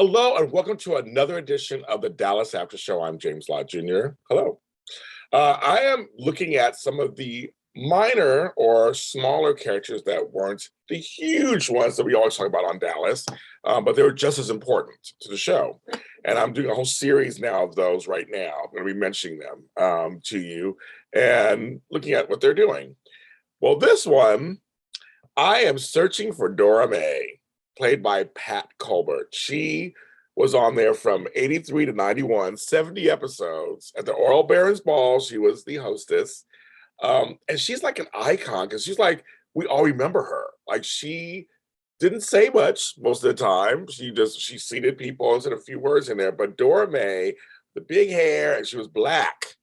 Hello and welcome to another edition of the Dallas After Show. I'm James Lott JR. Hello. I am looking at some of the minor or smaller characters that weren't the huge ones that we always talk about on Dallas, but they were just as important to the show. And I'm doing a whole series now of those right now. I'm going to be mentioning them to you and looking at what they're doing. Well, this one, I am searching for Dora Mae, played by Pat Colbert. She was on there from 83 to 91, 70 episodes. At the Oral Barons Ball, she was the hostess. And she's like an icon because she's like, we all remember her. Like she didn't say much most of the time. She seated people and said a few words in there. But Dora Mae, the big hair, and she was black.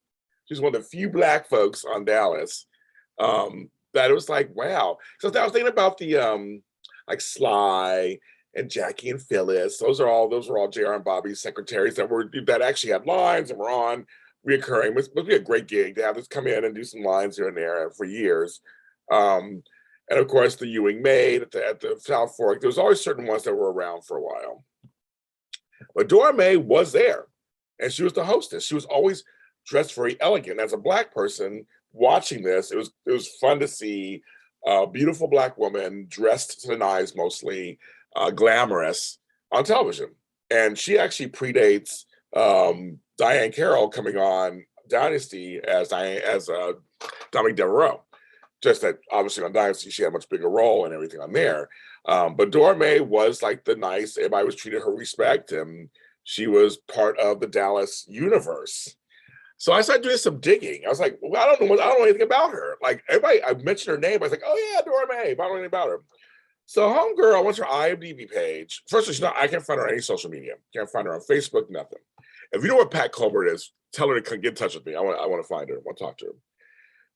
She's one of the few black folks on Dallas. That it was like, wow. So I was thinking about the like Sly and Jackie and Phyllis. Those were all JR and Bobby's secretaries that actually had lines and were on reoccurring. It must be a great gig to have this come in and do some lines here and there for years. And of course, the Ewing Maid at the South Fork. There was always certain ones that were around for a while. But Dora Mae was there, and she was the hostess. She was always dressed very elegant. As a black person watching this, it was fun to see a beautiful black woman dressed to the nines, mostly glamorous on television. And she actually predates Diane Carroll coming on Dynasty as Dominique Devereaux. Just that obviously on Dynasty, she had a much bigger role and everything on there. But Dora Mae was like the nice, everybody was treated her respect, and she was part of the Dallas universe. So I started doing some digging. I was like, well, I don't know anything about her. Like everybody, I mentioned her name. I was like, oh yeah, Dora Mae, but I don't know anything about her. So homegirl, I went to her IMDb page. First of all, I can't find her on any social media. Can't find her on Facebook, nothing. If you know where Pat Colbert is, tell her to get in touch with me. I want to find her. I want to talk to her.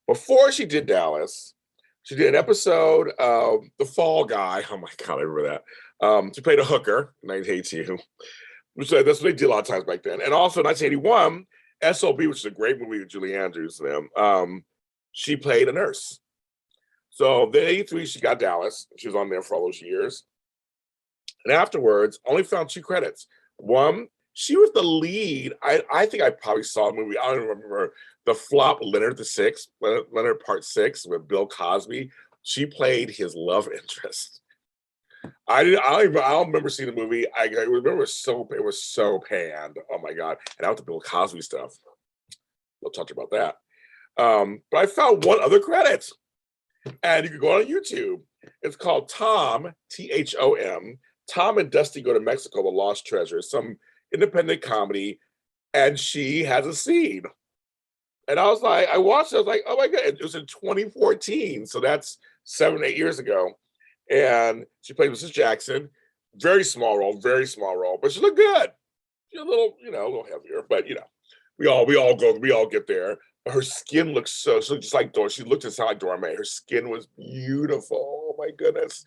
Before she did Dallas, she did an episode of The Fall Guy. Oh my God, I remember that. She played a hooker, and I Hate You. That's what they did a lot of times back then. And also in 1981, SOB, which is a great movie with Julie Andrews and them, she played a nurse. So then 83, she got Dallas. She was on there for all those years. And afterwards, only found 2 credits. One, she was the lead. I think I probably saw a movie. I don't remember the flop Leonard Leonard Part 6 with Bill Cosby. She played his love interest. I don't remember seeing the movie. I remember it was so panned. Oh my God. And out the Bill Cosby stuff. We'll talk about that. But I found one other credit. And you can go on YouTube. It's called Tom, Thom. Tom and Dusty Go to Mexico, The Lost Treasure, some independent comedy. And she has a scene. And I was like, I watched it. I was like, oh my God. It was in 2014. So that's 7, 8 years ago. And she played Mrs. Jackson. Very small role, but she looked good. She's a little heavier, but we all get there. But her skin looks she looked just like Dora. She looked just like Dora Mae. Her skin was beautiful. Oh my goodness.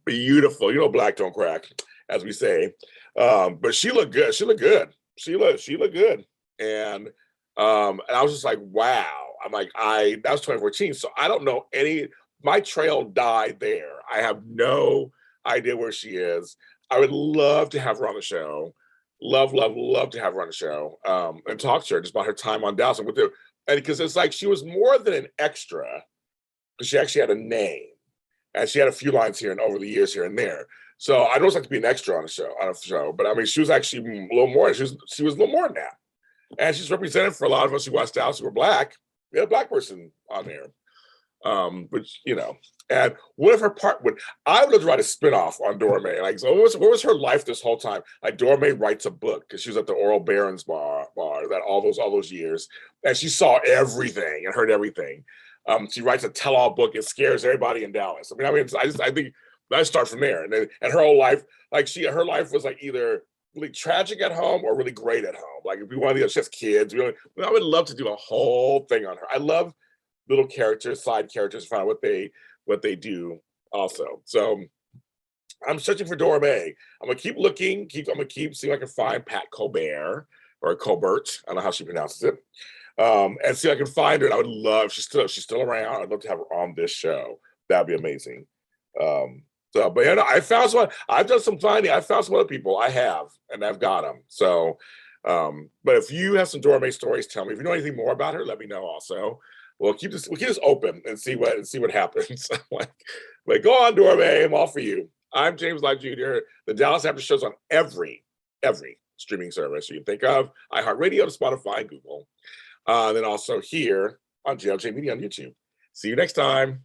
Beautiful. Black don't crack, as we say. But she looked good. She looked good. She looked good. And I was just like, wow. I'm like, that was 2014. So I don't know my trail died there. I have no idea where she is. I would love to have her on the show. Love to have her on the show and talk to her just about her time on Dallas. And because it's like she was more than an extra, because she actually had a name. And she had a few lines here and over the years here and there. So I don't like to be an extra on a show. But I mean, she was actually a little more. She was a little more than that. And she's represented for a lot of us who watched Dallas who were black. We had a black person on there. And what if her part I would love to write a spinoff on Dora Mae. Like, so what was her life this whole time? Like, Dora Mae writes a book because she was at the Oral Barons bar that all those years, and she saw everything and heard everything. She writes a tell-all book. It scares everybody in Dallas. I think I start from there, and her whole life, her life was like either really tragic at home or really great at home. Like, if we wanted to, she has kids. I would love to do a whole thing on her. I love little characters, side characters, find out what they do also. So I'm searching for Dora Mae. I'm gonna keep looking, I'm gonna keep seeing if I can find Pat Colbert or Colbert. I don't know how she pronounces it. And see if I can find her. And I would love, she's still around. I'd love to have her on this show. That'd be amazing. So, but you know, I found some. I've done some finding. I found some other people. I have, and I've got them. So, but if you have some Dora Mae stories, tell me. If you know anything more about her, let me know. Also, we'll keep this open and see what happens. like go on, Dora Mae. I'm all for you. I'm James Lott Jr. The Dallas After Show's on every streaming service you can think of: iHeartRadio, Spotify, Google. Then also here on JLJ Media on YouTube. See you next time.